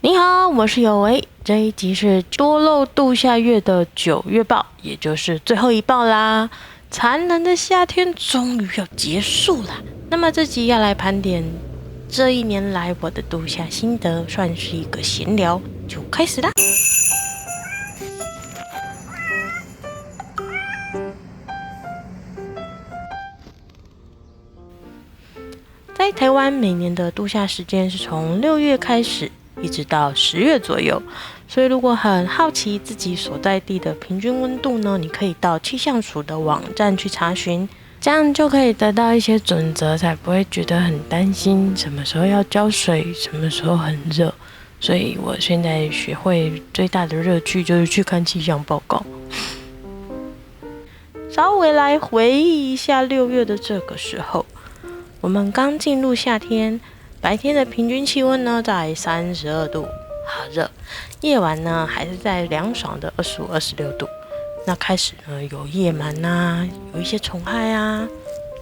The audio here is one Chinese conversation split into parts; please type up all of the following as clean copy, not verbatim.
你好，我是有为。这一集是多肉度夏月的9月报，也就是最后一报啦。残忍的夏天终于要结束了。那么这集要来盘点这一年来我的度夏心得，算是一个闲聊，就开始啦。在台湾每年的度夏时间是从6月开始，一直到10月左右。所以如果很好奇自己所在地的平均温度呢，你可以到气象署的网站去查询，这样就可以得到一些准则，才不会觉得很担心什么时候要浇水，什么时候很热。所以我现在学会最大的乐趣就是去看气象报告。稍微来回忆一下6月的这个时候，我们刚进入夏天，白天的平均气温呢在32度，好热。夜晚呢还是在凉爽的25、26度。那开始呢有夜鳗啊，有一些虫害啊。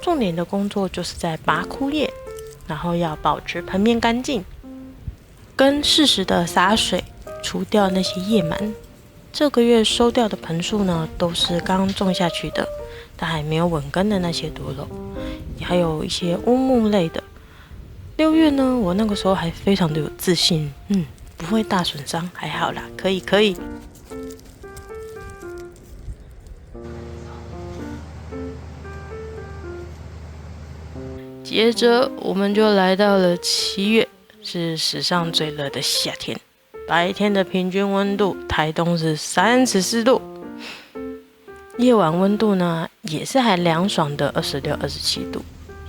重点的工作就是在拔枯叶，然后要保持盆面干净，跟适时的洒水，除掉那些叶螨。这个月收掉的盆数呢，都是刚种下去的，但还没有稳根的那些多肉，还有一些乌木类的。6月呢，我那个时候还非常的有自信，不会大损伤，还好啦，可以。接着我们就来到了7月，是史上最热的夏天。白天的平均温度，台东是34度，夜晚温度呢也是还凉爽的26、27度，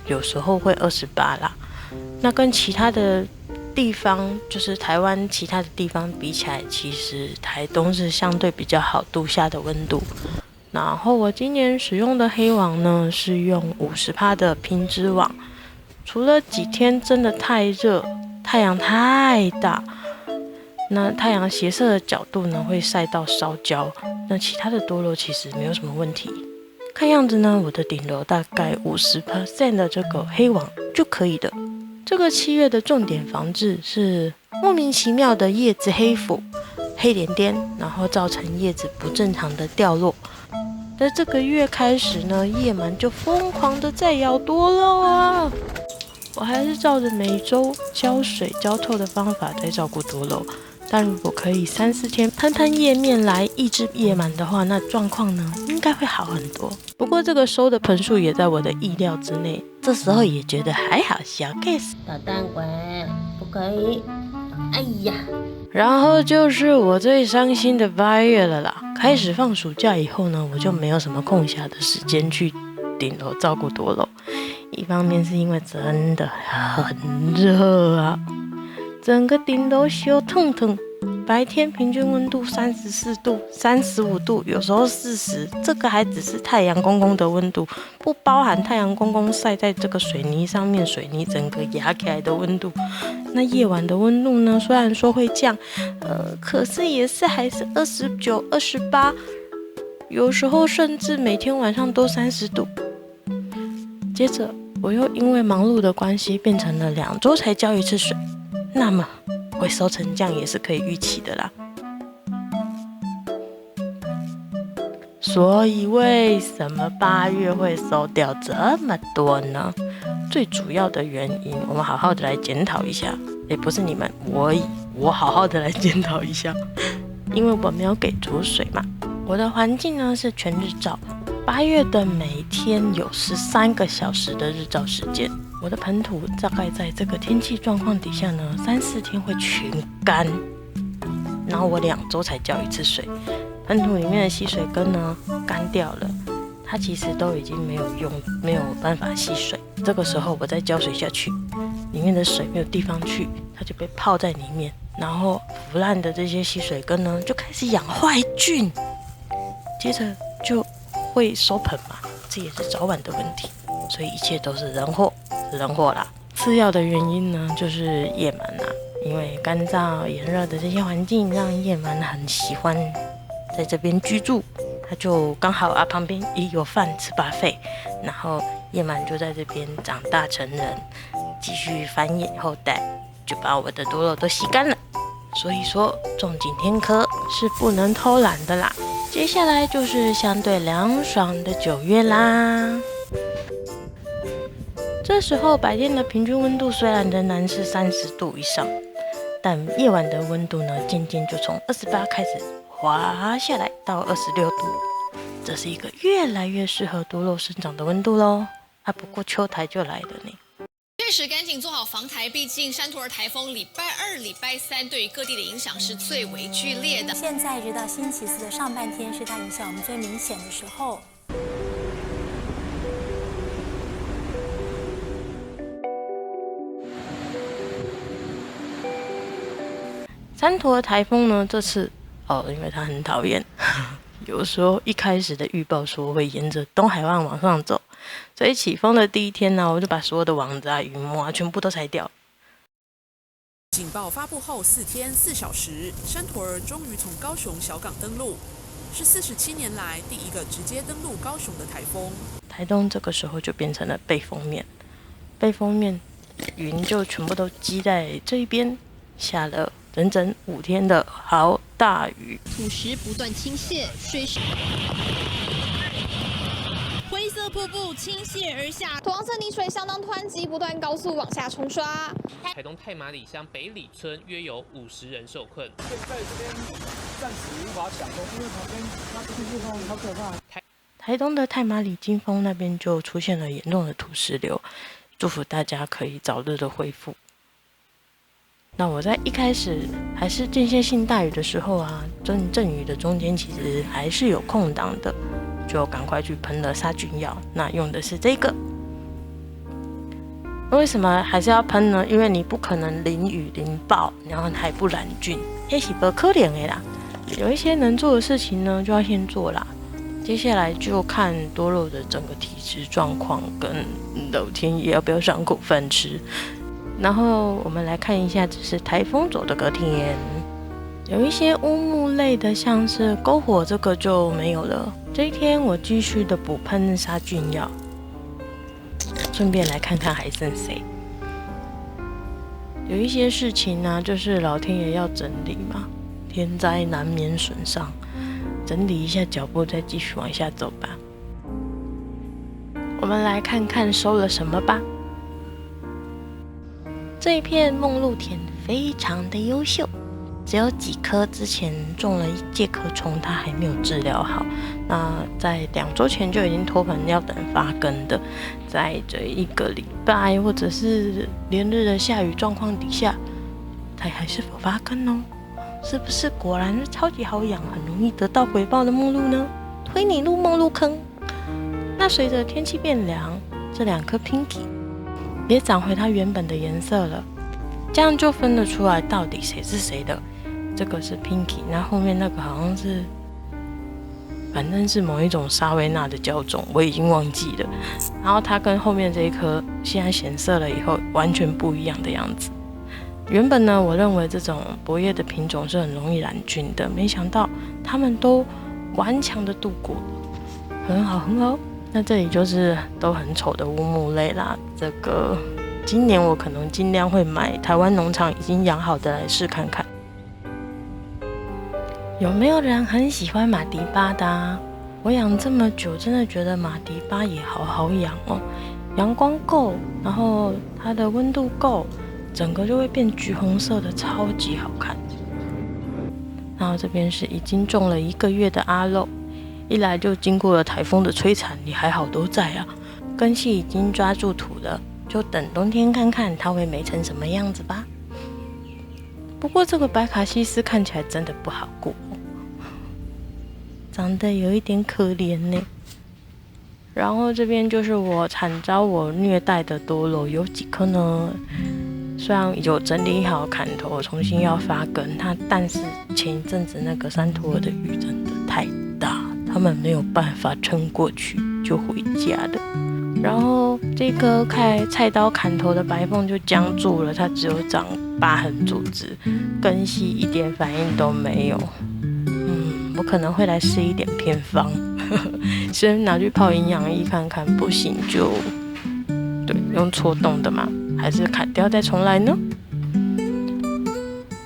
有时候会28啦。那跟其他的地方，就是台湾其他的地方比起来，其实台东是相对比较好度夏的温度。然后我今年使用的黑网呢，是用50%的平织网。除了几天真的太热，太阳太大，那太阳斜射的角度呢会晒到烧焦，那其他的多肉其实没有什么问题。看样子呢，我的顶楼大概50% 的这个黑网就可以了。这个7月的重点防治是莫名其妙的叶子黑腐、黑点点，然后造成叶子不正常的掉落。在这个月开始呢，叶螨就疯狂的在咬多肉啊！我还是照着每周浇水浇透的方法在照顾多肉，但如果可以3、4天喷喷叶面来抑制叶螨的话，那状况呢应该会好很多。不过这个收的盆数也在我的意料之内，这时候也觉得还好，小 case。捣蛋鬼，不可以！哎呀，然后就是我最伤心的8月了啦。开始放暑假以后呢，我就没有什么空暇的时间去顶楼照顾多肉。一方面是因为真的很热啊，整个顶楼烧腾腾，白天平均温度34度、35度，有时候40，这个还只是太阳公公的温度，不包含太阳公公晒在这个水泥上面，水泥整个压起来的温度。那夜晚的温度呢，虽然说会降，可是也是还是29、28，有时候甚至每天晚上都30度。接着我又因为忙碌的关系，变成了2周才浇一次水，那么会收成这样也是可以预期的啦。所以为什么8月会收掉这么多呢？最主要的原因，我们好好的来检讨一下。也不是你们，我好好的来检讨一下，因为我没有给足水嘛。我的环境呢是全日照，8月的每天有13个小时的日照时间。我的盆土大概在这个天气状况底下呢，3、4天会全干，然后我2周才浇一次水，盆土里面的吸水根呢干掉了，它其实都已经没有办法吸水。这个时候我再浇水下去，里面的水没有地方去，它就被泡在里面，然后腐烂的这些吸水根呢就开始养坏菌，接着就会收盆嘛，这也是早晚的问题。所以一切都是人祸啦。次要的原因呢就是叶螨啦，因为干燥炎热的这些环境让叶螨很喜欢在这边居住，它就刚好旁边也有饭吃buffet，然后叶螨就在这边长大成人，继续繁衍后代，就把我的多肉都吸干了。所以说种景天科是不能偷懒的啦。接下来就是相对凉爽的9月啦。这时候白天的平均温度虽然仍然是30度以上，但夜晚的温度呢，渐渐就从28开始滑下来到26度，这是一个越来越适合多肉生长的温度咯。不过秋台就来了呢。确实赶紧做好防台，毕竟山图尔台风礼拜2、礼拜3对于各地的影响是最为剧烈的。现在直到星期4的上半天是它影响我们最明显的时候。山图尔台风呢，这次因为它很讨厌，有说一开始的预报说会沿着东海岸往上走，所以起风的第一天呢，我就把所有的网子雨幕全部都拆掉。警报发布后4天4小时，山图尔终于从高雄小港登陆，是47年来第一个直接登陆高雄的台风。台东这个时候就变成了背风面，背风面云就全部都积在这一边，下了整整5天的好大雨，土石不断倾泻，水势灰色瀑布倾泻而下，土黄色泥水相当湍急，不断高速往下冲刷。台东太麻里乡北里村约有50人受困。现在这边暂时无法抢通，因为旁边那个地方好可怕。台东的太麻里金峰那边就出现了严重的土石流，祝福大家可以早日的恢复。那我在一开始还是间歇性大雨的时候啊，阵雨的中间其实还是有空档的，就赶快去喷了杀菌药。那用的是这个。为什么还是要喷呢？因为你不可能淋雨淋爆，然后还不染菌，那是不可能的啦。有一些能做的事情呢，就要先做啦。接下来就看多肉的整个体质状况跟老天爷要不要赏口饭吃。然后我们来看一下，这是台风走的隔天，有一些乌木类的，像是篝火这个就没有了。这一天我继续的补喷杀菌药，顺便来看看还剩谁。有一些事情呢，就是老天爷要整理嘛，天灾难免损伤，整理一下脚步，再继续往下走吧。我们来看看收了什么吧。这一片梦露田非常的优秀，只有几棵之前种了一介壳虫，它还没有治疗好。那在2周前就已经脱盆要等发根的，在这1个礼拜或者是连日的下雨状况底下，它还是否发根哦？是不是果然是超级好养，很容易得到回报的梦露呢？推你入梦露坑。那随着天气变凉，这2颗 Pinky也长回它原本的颜色了，这样就分得出来到底谁是谁的。这个是 Pinky， 那后面那个好像是，反正是某一种沙威纳的胶种，我已经忘记了。然后它跟后面这一颗现在显色了以后，完全不一样的样子。原本呢，我认为这种薄叶的品种是很容易染菌的，没想到它们都顽强的度过，很好很好。那这里就是都很丑的乌木类啦，这个今年我可能尽量会买台湾农场已经养好的来试看看。有没有人很喜欢马迪巴的啊？我养这么久，真的觉得马迪巴也好好养哦，阳光够，然后它的温度够，整个就会变橘红色的，超级好看。然后这边是已经种了1个月的阿肉，一来就经过了台风的摧残，你还好都在啊，根系已经抓住土了，就等冬天看看它会美成什么样子吧。不过这个白卡西斯看起来真的不好过，长得有一点可怜呢。然后这边就是我惨遭我虐待的多肉，有几颗呢，虽然有整理好砍头，重新要发根，但是前一阵子那个山图尔的雨真的太大，他们没有办法撑过去，就回家了。然后这颗菜刀砍头的白凤就僵住了，它只有长疤痕组织，根系一点反应都没有。我可能会来试一点偏方，先拿去泡营养液看看，不行就对用戳洞的嘛，还是砍掉再重来呢？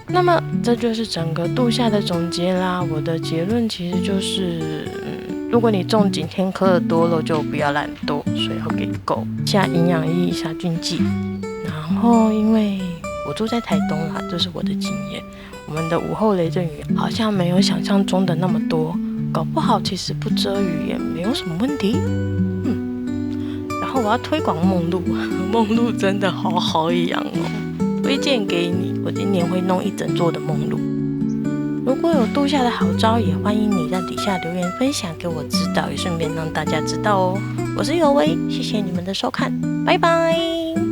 那么这就是整个度夏的总结啦。我的结论其实就是，如果你种景天科的多了，就不要懒惰，水要给够，下营养液，下菌剂。然后因为我住在台东啦，这是我的经验，我们的午后雷阵雨好像没有想象中的那么多，搞不好其实不遮雨也没有什么问题。然后我要推广梦露，梦露真的好好养哦，推荐给你。我今年会弄一整座的梦露。如果有度夏的好招，也欢迎你在底下留言分享给我知道，也顺便让大家知道哦。我是尤薇，谢谢你们的收看，拜拜。